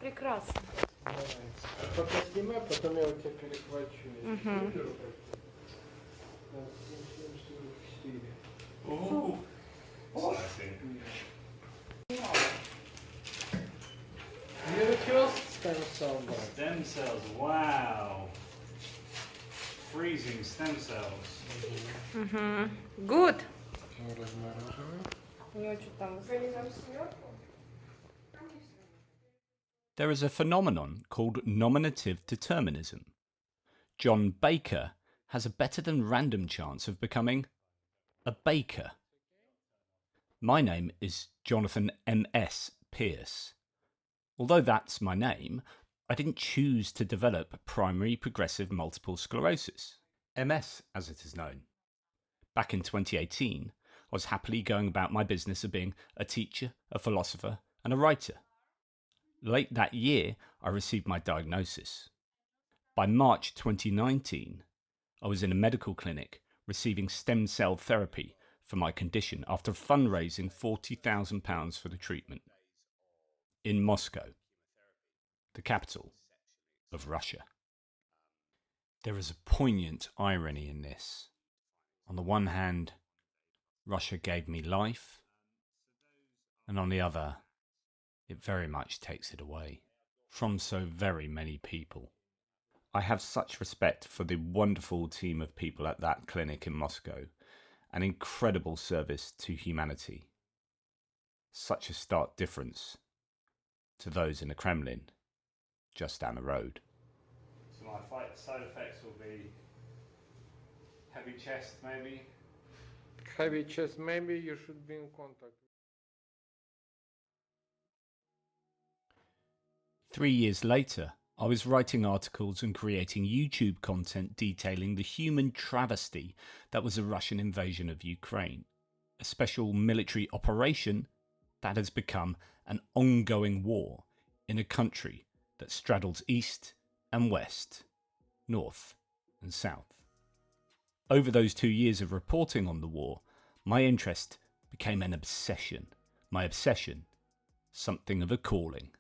Прекрасно. Давай. Пока снимай, потом я у тебя перехвачу. Угу. 7,44. Ooh. Exciting. You just stem cell bank. Stem cells, wow. Freezing stem cells. Угу. Good. Размораживаю. У него что там? There is a phenomenon called nominative determinism. John Baker has a better than random chance of becoming a baker. My name is Jonathan M.S. Pierce. Although that's my name, I didn't choose to develop primary progressive multiple sclerosis, MS as it is known. Back in 2018, I was happily going about my business of being a teacher, a philosopher, and a writer. Late that year, I received my diagnosis. By March 2019, I was in a medical clinic receiving stem cell therapy for my condition after fundraising £40,000 for the treatment. In Moscow, the capital of Russia. There is a poignant irony in this. On the one hand, Russia gave me life, and on the other, it very much takes it away from so very many people. I have such respect for the wonderful team of people at that clinic in Moscow, an incredible service to humanity. Such a stark difference to those in the Kremlin just down the road. So my side effects will be heavy chest maybe. Heavy chest, maybe you should be in contact. 3 years later, I was writing articles and creating YouTube content detailing the human travesty that was the Russian invasion of Ukraine, a special military operation that has become an ongoing war in a country that straddles east and west, north and south. Over those 2 years of reporting on the war, my interest became an obsession. My obsession, something of a calling.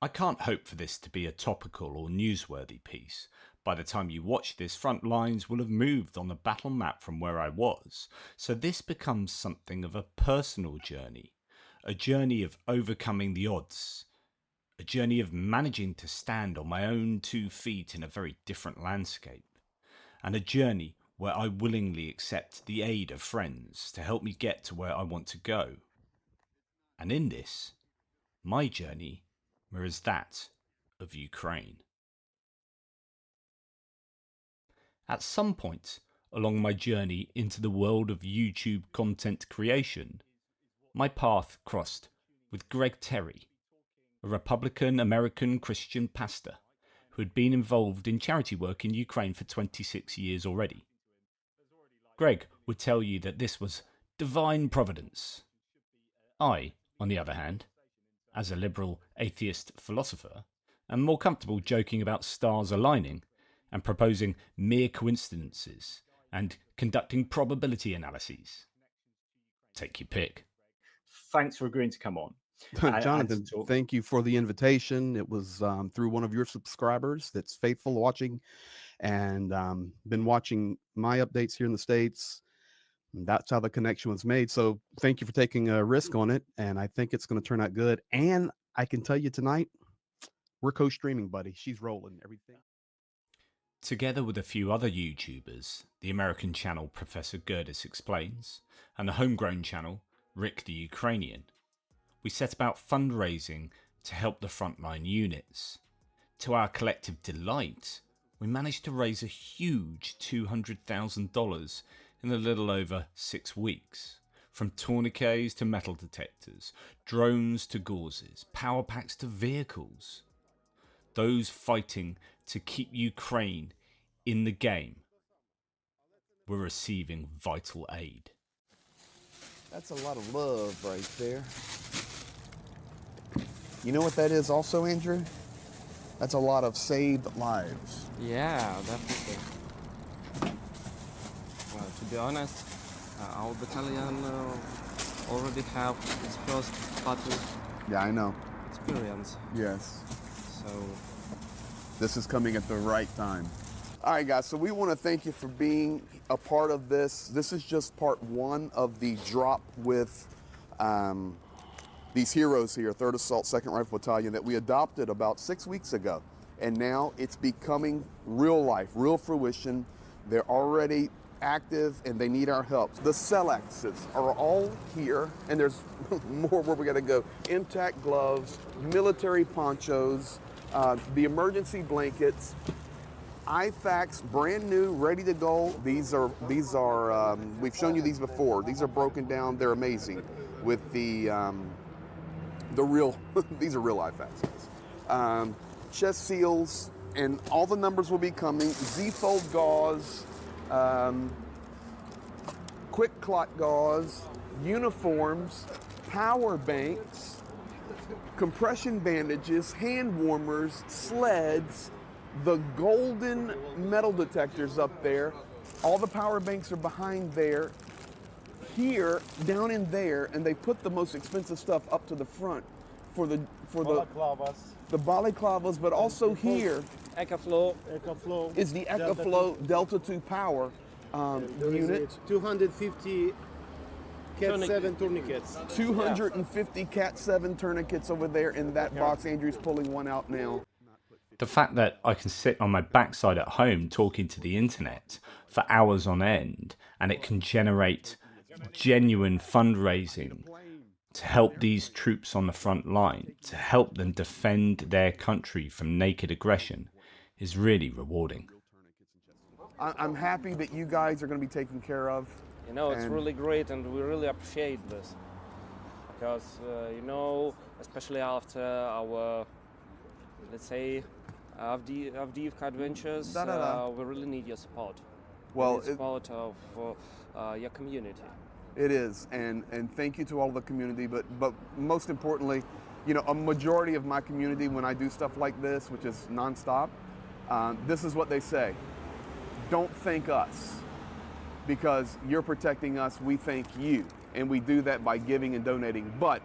I can't hope for this to be a topical or newsworthy piece. By the time you watch this, Frontlines will have moved on the battle map from where I was, so this becomes something of a personal journey, a journey of overcoming the odds, a journey of managing to stand on my own 2 feet in a very different landscape, and a journey where I willingly accept the aid of friends to help me get to where I want to go. And in this, my journey mirrors that of Ukraine. At some point along my journey into the world of YouTube content creation, my path crossed with Greg Terry, a Republican American Christian pastor who had been involved in charity work in Ukraine for 26 years already. Greg would tell you that this was divine providence. I, on the other hand, as a liberal atheist philosopher, am more comfortable joking about stars aligning and proposing mere coincidences and conducting probability analyses. Take your pick. Thanks for agreeing to come on. Jonathan, thank you for the invitation. It was through one of your subscribers that's faithful watching and been watching my updates here in the States. That's how the connection was made. So thank you for taking a risk on it. And I think it's going to turn out good. And I can tell you tonight, we're co-streaming, buddy. She's rolling everything. Together with a few other YouTubers, the American channel Professor Gerdis Explains, and the homegrown channel Rick the Ukrainian, we set about fundraising to help the frontline units. To our collective delight, we managed to raise a huge $200,000 in a little over 6 weeks. From tourniquets to metal detectors, drones to gauzes, power packs to vehicles. Those fighting to keep Ukraine in the game were receiving vital aid. That's a lot of love right there. You know what that is also, Andrew? That's a lot of saved lives. Yeah, definitely. Well, to be honest, our battalion already have its first battle. Yeah, I know. experience. Yes. So This is coming at the right time. All right, guys, so we want to thank you for being a part of this. This is just part one of the drop with these heroes here, 3rd Assault 2nd Rifle Battalion, that we adopted about 6 weeks ago. And now it's becoming real life, real fruition. They're already active and they need our help. The Cellexes are all here, and there's more where we gotta go. Intact gloves, military ponchos, the emergency blankets, IFACs, brand new, ready to go. These are we've shown you these before. These are broken down, they're amazing. With the real, these are real IFACs. Chest seals, and all the numbers will be coming. Z-fold gauze, quick clot gauze, uniforms, power banks, compression bandages, hand warmers, sleds, the golden metal detectors up there. All the power banks are behind there. Here, down in there, and they put the most expensive stuff up to the front for the balaclavas, but also here EcoFlow EcoFlow is the EcoFlow Delta 2 power unit. 250 Cat Tourniquet. 7 tourniquets. 250 Cat 7 tourniquets over there in that box. Andrew's pulling one out now. The fact that I can sit on my backside at home talking to the internet for hours on end, and it can generate genuine fundraising to help these troops on the front line, to help them defend their country from naked aggression, is really rewarding. I'm happy that you guys are going to be taken care of. You know, it's And- really great, and we really appreciate this because you know, especially after our, let's say, Avdiivka adventures, we really need your support. Well, We need support of your community. It is, and thank you to all of the community, but most importantly, you know, a majority of my community, when I do stuff like this, which is nonstop, this is what they say: don't thank us, because you're protecting us. We thank you, and we do that by giving and donating. But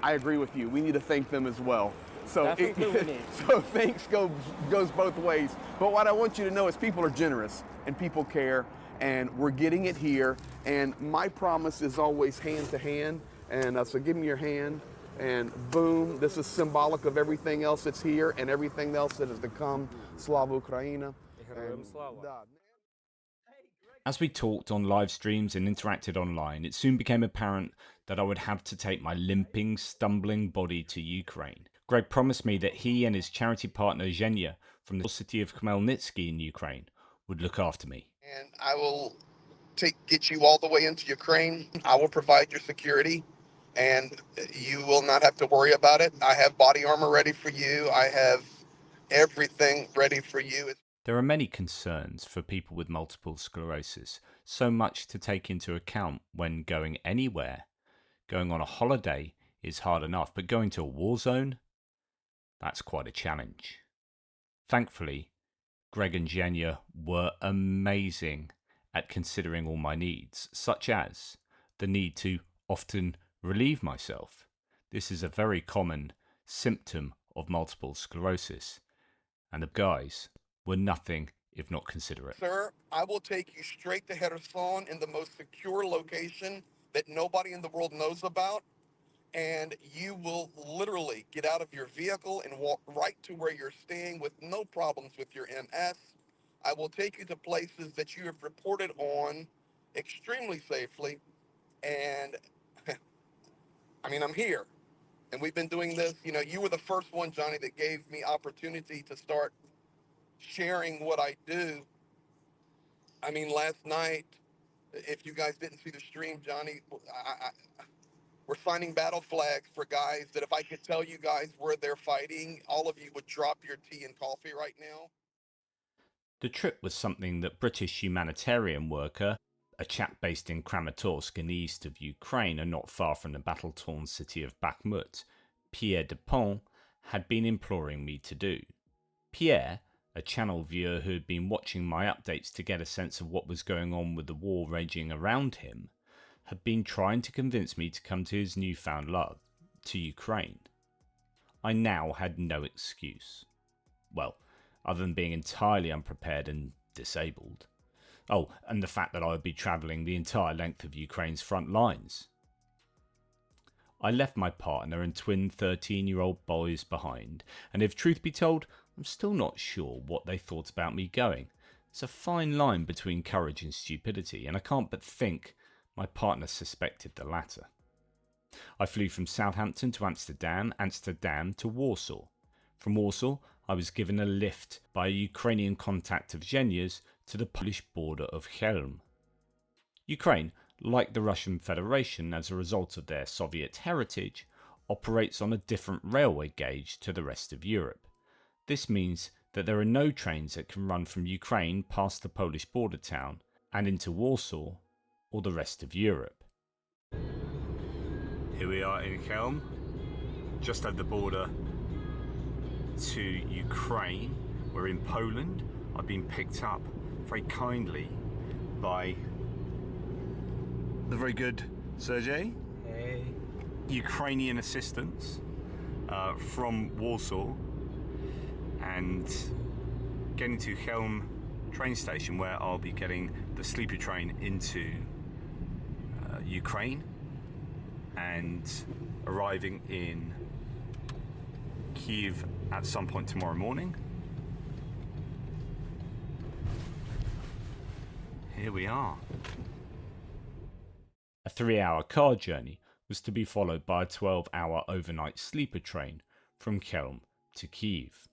I agree with you; we need to thank them as well. So, Definitely we need. so thanks goes both ways. But what I want you to know is people are generous and people care, and we're getting it here. And my promise is always hand to hand. And so give me your hand, and boom, this is symbolic of everything else that's here and everything else that is to come. Slava Ukraina. Героям слава. Da. As we talked on live streams and interacted online, it soon became apparent that I would have to take my limping, stumbling body to Ukraine. Greg promised me that he and his charity partner Zhenya from the city of Khmelnytsky in Ukraine would look after me. And I will get you all the way into Ukraine. I will provide your security, and you will not have to worry about it. I have body armor ready for you. I have everything ready for you. There are many concerns for people with multiple sclerosis, so much to take into account when going anywhere. Going on a holiday is hard enough, but going to a war zone? That's quite a challenge. Thankfully, Greg and Zhenya were amazing at considering all my needs, such as the need to often relieve myself. This is a very common symptom of multiple sclerosis, and the guys were nothing if not considerate. Sir, I will take you straight to Kherson in the most secure location that nobody in the world knows about, and you will literally get out of your vehicle and walk right to where you're staying with no problems with your MS. I will take you to places that you have reported on extremely safely, and I mean, I'm here, and we've been doing this. You know, you were the first one, Johnny, that gave me opportunity to start sharing what I do. I mean, last night, if you guys didn't see the stream, Johnny, we're signing battle flags for guys that if I could tell you guys where they're fighting, all of you would drop your tea and coffee right now. The trip was something that British humanitarian worker, a chap based in Kramatorsk in the east of Ukraine and not far from the battle-torn city of Bakhmut, Pierre Dupont, had been imploring me to do. Pierre, a channel viewer who had been watching my updates to get a sense of what was going on with the war raging around him, had been trying to convince me to come to his newfound love, to Ukraine. I now had no excuse. Well, other than being entirely unprepared and disabled. Oh, and the fact that I would be travelling the entire length of Ukraine's front lines. I left my partner and twin 13-year-old boys behind, and if truth be told, I'm still not sure what they thought about me going. It's a fine line between courage and stupidity, and I can't but think my partner suspected the latter. I flew from Southampton to Amsterdam, Amsterdam to Warsaw. From Warsaw, I was given a lift by a Ukrainian contact of Zhenya's to the Polish border of Chelm. Ukraine, like the Russian Federation as a result of their Soviet heritage, operates on a different railway gauge to the rest of Europe. This means that there are no trains that can run from Ukraine past the Polish border town and into Warsaw or the rest of Europe. Here we are in Chelm, just over the border to Ukraine. We're in Poland. I've been picked up very kindly by the very good Sergey, Ukrainian assistants from Warsaw, and getting to Chelm train station, where I'll be getting the sleeper train into Ukraine and arriving in Kyiv at some point tomorrow morning. Here we are. A 3-hour car journey was to be followed by a 12-hour overnight sleeper train from Chelm to Kyiv.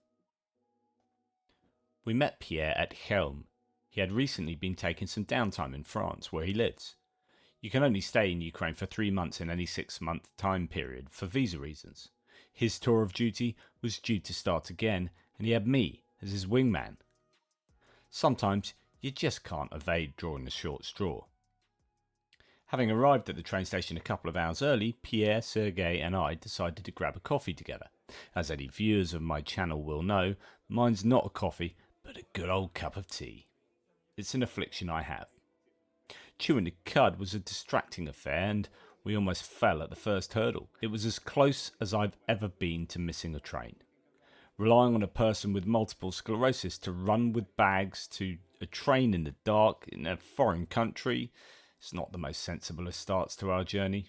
We met Pierre at Chelm. He had recently been taking some downtime in France, where he lives. You can only stay in Ukraine for 3 months in any 6-month time period for visa reasons. His tour of duty was due to start again, and he had me as his wingman. Sometimes you just can't evade drawing the short straw. Having arrived at the train station a couple of hours early, Pierre, Sergey and I decided to grab a coffee together. As any viewers of my channel will know, mine's not a coffee, but a good old cup of tea. It's an affliction I have. Chewing the cud was a distracting affair, and we almost fell at the first hurdle. It was as close as I've ever been to missing a train. Relying on a person with multiple sclerosis to run with bags to a train in the dark in a foreign country, it's not the most sensible of starts to our journey.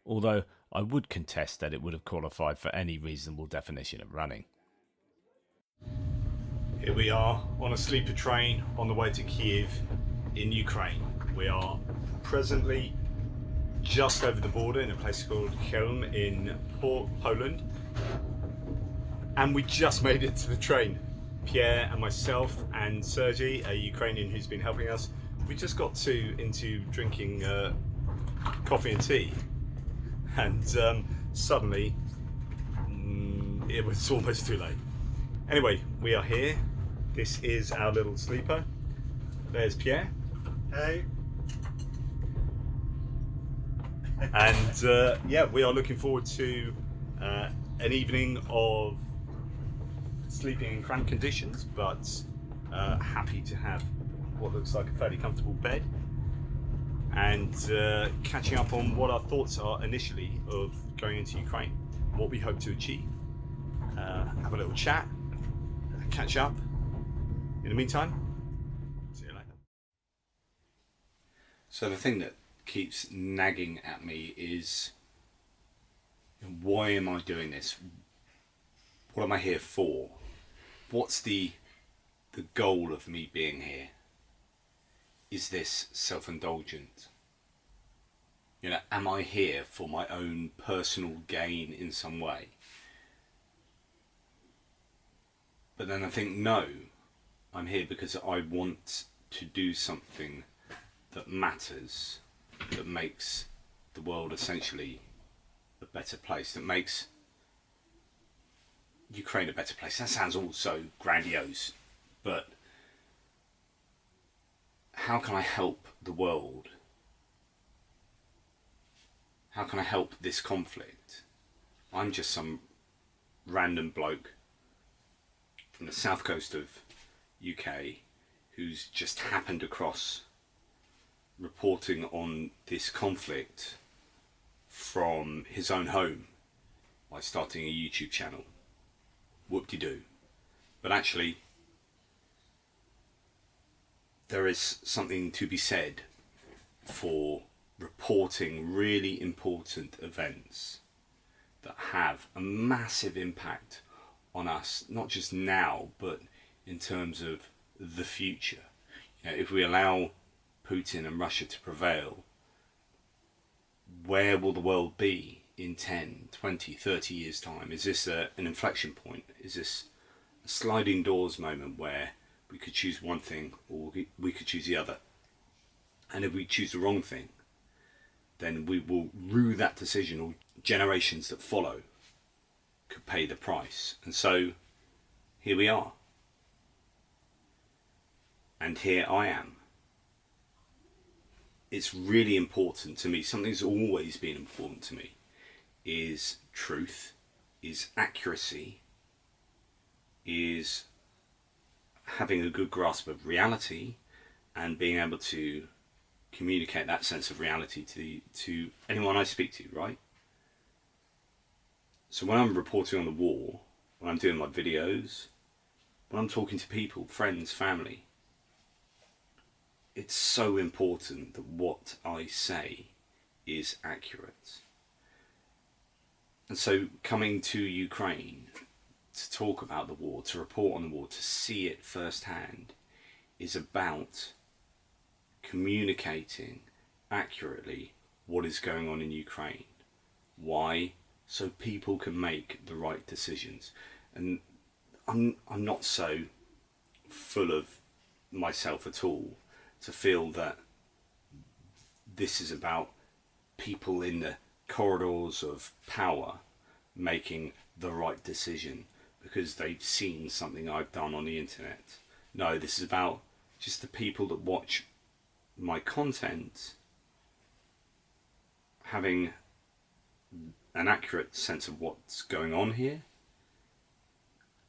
Although I would contest that it would have qualified for any reasonable definition of running. Here we are on a sleeper train on the way to Kyiv in Ukraine. We are presently just over the border in a place called Chelm in Poland. And we just made it to the train. Pierre and myself and Sergey, a Ukrainian who's been helping us, we just got into drinking coffee and tea. And suddenly, it was almost too late. Anyway, we are here. This is our little sleeper. There's Pierre. Hey. And yeah, we are looking forward to an evening of sleeping in cramped conditions, but happy to have what looks like a fairly comfortable bed, and catching up on what our thoughts are initially of going into Ukraine, what we hope to achieve, have a little chat, catch up. In the meantime, see you later. So the thing that keeps nagging at me is, why am I doing this? What am I here for? What's the goal of me being here? Is this self-indulgent? You know, am I here for my own personal gain in some way? But then I think, no, I'm here because I want to do something that matters, that makes the world essentially a better place, that makes Ukraine a better place. That sounds all so grandiose, but how can I help the world? How can I help this conflict? I'm just some random bloke from the south coast of UK who's just happened across reporting on this conflict from his own home by starting a YouTube channel. Whoop-de-doo. But actually, there is something to be said for reporting really important events that have a massive impact on us, not just now, but in terms of the future. You know, if we allow Putin and Russia to prevail, where will the world be in 10, 20, 30 years' time? Is this an inflection point? Is this a sliding doors moment where we could choose one thing or we could choose the other? And if we choose the wrong thing, then we will rue that decision, or generations that follow could pay the price. And so here we are. And here I am. It's really important to me, something that's always been important to me, is truth, is accuracy, is having a good grasp of reality and being able to communicate that sense of reality to anyone I speak to, right? So when I'm reporting on the war, when I'm doing my videos, when I'm talking to people, friends, family, it's so important that what I say is accurate. And so coming to Ukraine to talk about the war, to report on the war, to see it firsthand, is about communicating accurately what is going on in Ukraine. Why? So people can make the right decisions. And I'm not so full of myself at all to feel that this is about people in the corridors of power making the right decision because they've seen something I've done on the internet. No, this is about just the people that watch my content having an accurate sense of what's going on here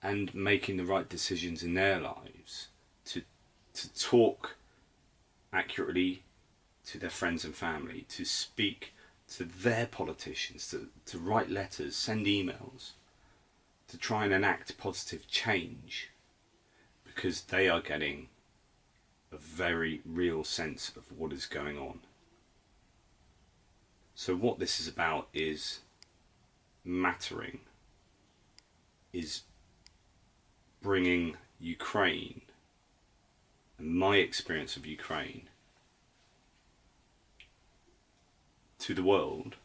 and making the right decisions in their lives to talk accurately to their friends and family, to speak to their politicians, to write letters, send emails, to try and enact positive change, because they are getting a very real sense of what is going on. So what this is about is mattering, is bringing Ukraine and my experience of Ukraine to the world,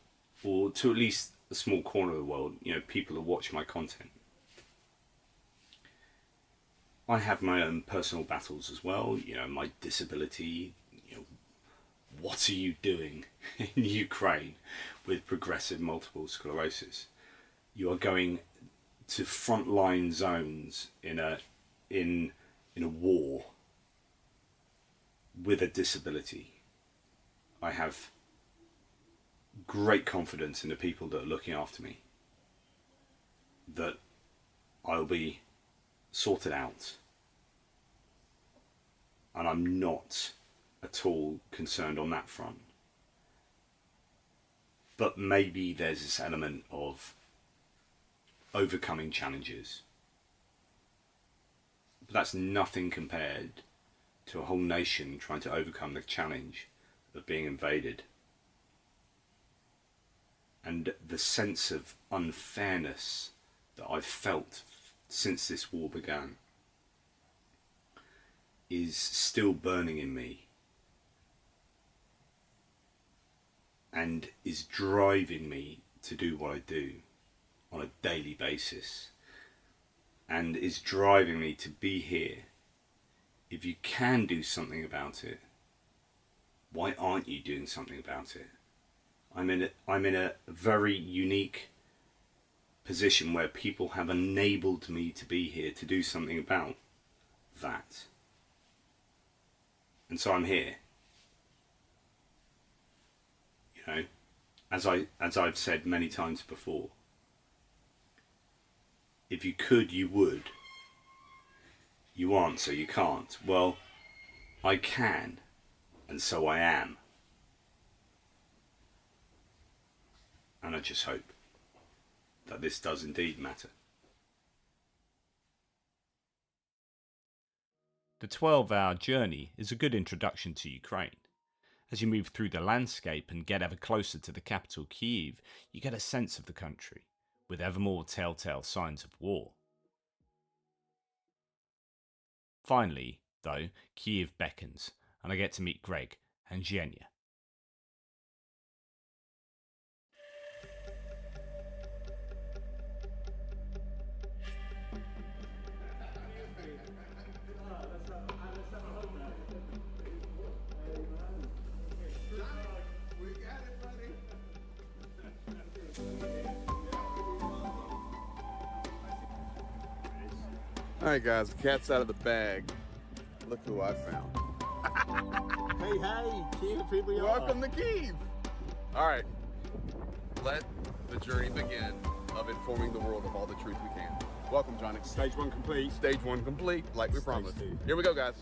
or to at least a small corner of the world, you know, people who watch my content. I have my own personal battles as well, you know, my disability, you know, what are you doing in Ukraine with progressive multiple sclerosis? You are going to frontline zones in a war with a disability. I have great confidence in the people that are looking after me, that I'll be sorted out, and I'm not at all concerned on that front. But maybe there's this element of overcoming challenges, but that's nothing compared to a whole nation trying to overcome the challenge of being invaded. And the sense of unfairness that I've felt since this war began is still burning in me and is driving me to do what I do on a daily basis, and is driving me to be here. If you can do something about it, why aren't you doing something about it? I'm in a very unique position where people have enabled me to be here to do something about that. And so I'm here. You know, as I've said many times before, if you could, you would. You aren't, so you can't. Well, I can, and so I am. And I just hope that this does indeed matter. The 12-hour journey is a good introduction to Ukraine. As you move through the landscape and get ever closer to the capital Kyiv, you get a sense of the country, with ever more telltale signs of war. Finally, though, Kyiv beckons, and I get to meet Greg and Zhenya. All right, guys, the cat's out of the bag. Look who I found. Hey, Kyiv, here we are. Welcome to Kyiv. All right, let the journey begin of informing the world of all the truth we can. Welcome, Johnny. Stage 1 complete. Stage 1 complete, like we promised. two. Here we go, guys.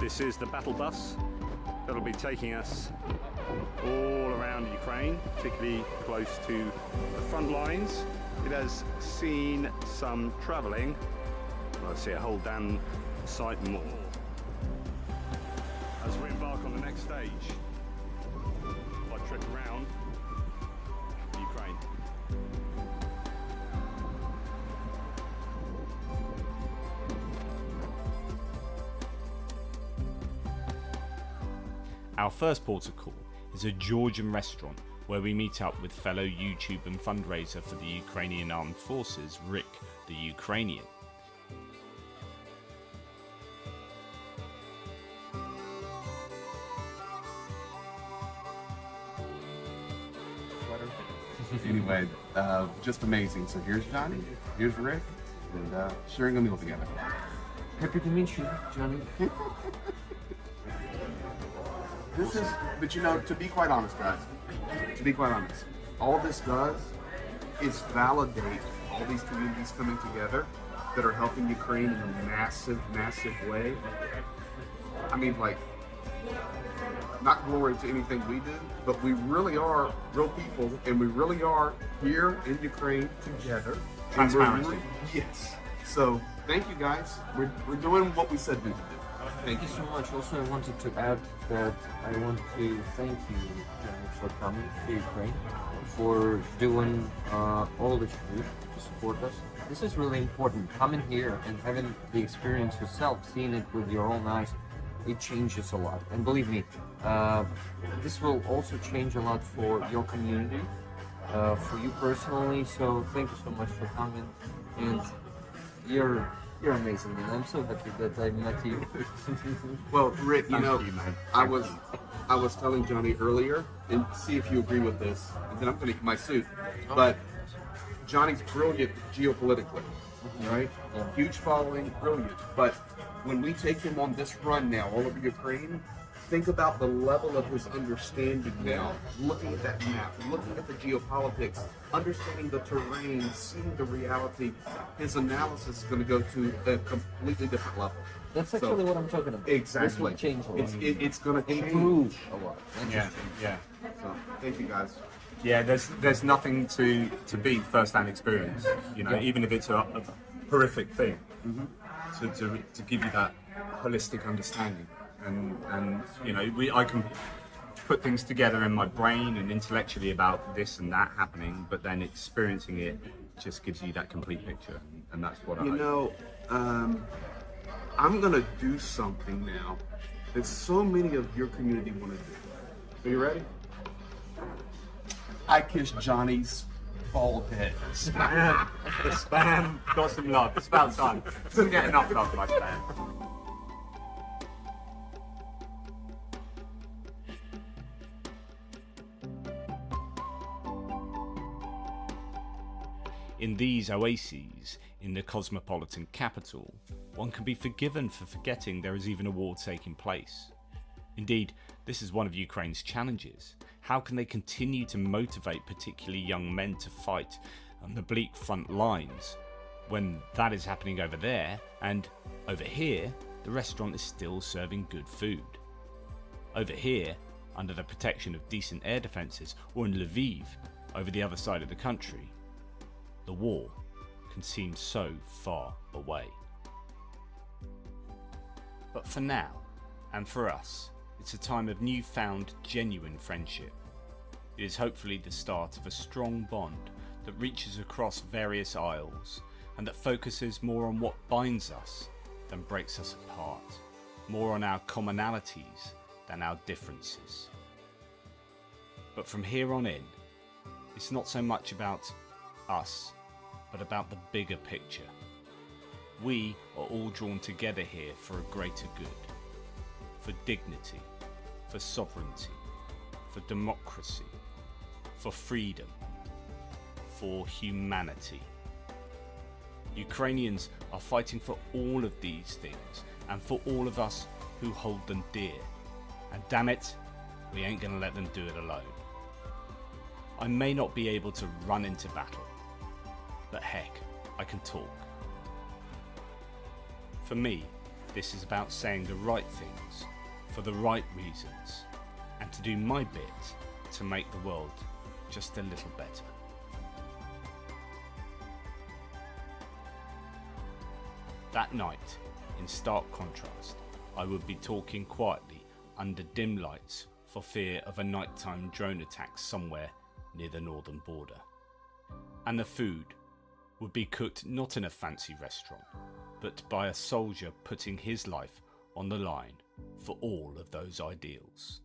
This is the battle bus that'll be taking us all around Ukraine, particularly close to the front lines. It has seen some travelling. I see a whole damn sight more. As we embark on the next stage, our trip around Ukraine. Our first port of call is a Georgian restaurant where we meet up with fellow YouTube and fundraiser for the Ukrainian Armed Forces, Rick the Ukrainian. Anyway, just amazing. So here's Johnny, here's Rick, and sharing a meal together. Happy to meet you, Johnny. This is, but you know, to be quite honest, guys, to be quite honest, all this does is validate all these communities coming together that are helping Ukraine in a massive, massive way. I mean, like, not glory to anything we do, but we really are real people, and we really are here in Ukraine together. Transparency. Yes. So, thank you guys. We're doing what we said we would do. Thank you so much. Also, I wanted to add that I want to thank you for coming to Ukraine, for doing all that you do to support us. This is really important. Coming here and having the experience yourself, seeing it with your own eyes, it changes a lot. And believe me, this will also change a lot for your community, for you personally. So thank you so much for coming. And you're amazing, and I'm so happy that I met you. Well, Rick, Thank you, man. I was telling Johnny earlier, and see if you agree with this, and then I'm going to get my suit. But Johnny's brilliant geopolitically, right? Yeah. Huge following, brilliant. But when we take him on this run now all over Ukraine, think about the level of his understanding now, looking at that map, looking at the geopolitics, understanding the terrain, seeing the reality. His analysis is going to go to a completely different level. That's actually what I'm talking about. Exactly. This will change a lot. It's going to Improve a lot. Yeah. So, thank you guys. Yeah, there's nothing to beat first-hand experience, you know, even if it's a horrific thing, to give you that holistic understanding. And you know, I can put things together in my brain and intellectually about this and that happening, but then experiencing it just gives you that complete picture, and that's what I You hope. know, I'm going to do something now that so many of your community want to do. Are you ready? I kissed Johnny's bald head. Spam, the spam got some love. It's about time. Couldn't get enough love, my spam. In these oases in the cosmopolitan capital, one can be forgiven for forgetting there is even a war taking place. Indeed, this is one of Ukraine's challenges. How can they continue to motivate particularly young men to fight on the bleak front lines when that is happening over there, and over here the restaurant is still serving good food? Over here, under the protection of decent air defences, or in Lviv, over the other side of the country, the war can seem so far away. But for now, and for us, it's a time of newfound genuine friendship. It is hopefully the start of a strong bond that reaches across various aisles and that focuses more on what binds us than breaks us apart, more on our commonalities than our differences. But from here on in, it's not so much about us, but about the bigger picture. We are all drawn together here for a greater good, for dignity, for sovereignty, for democracy, for freedom, for humanity. Ukrainians are fighting for all of these things and for all of us who hold them dear. And damn it, we ain't gonna let them do it alone. I may not be able to run into battle, but heck, I can talk. For me, this is about saying the right things for the right reasons and to do my bit to make the world just a little better. That night, in stark contrast, I would be talking quietly under dim lights for fear of a nighttime drone attack somewhere near the northern border. And the food would be cooked not in a fancy restaurant, but by a soldier putting his life on the line for all of those ideals.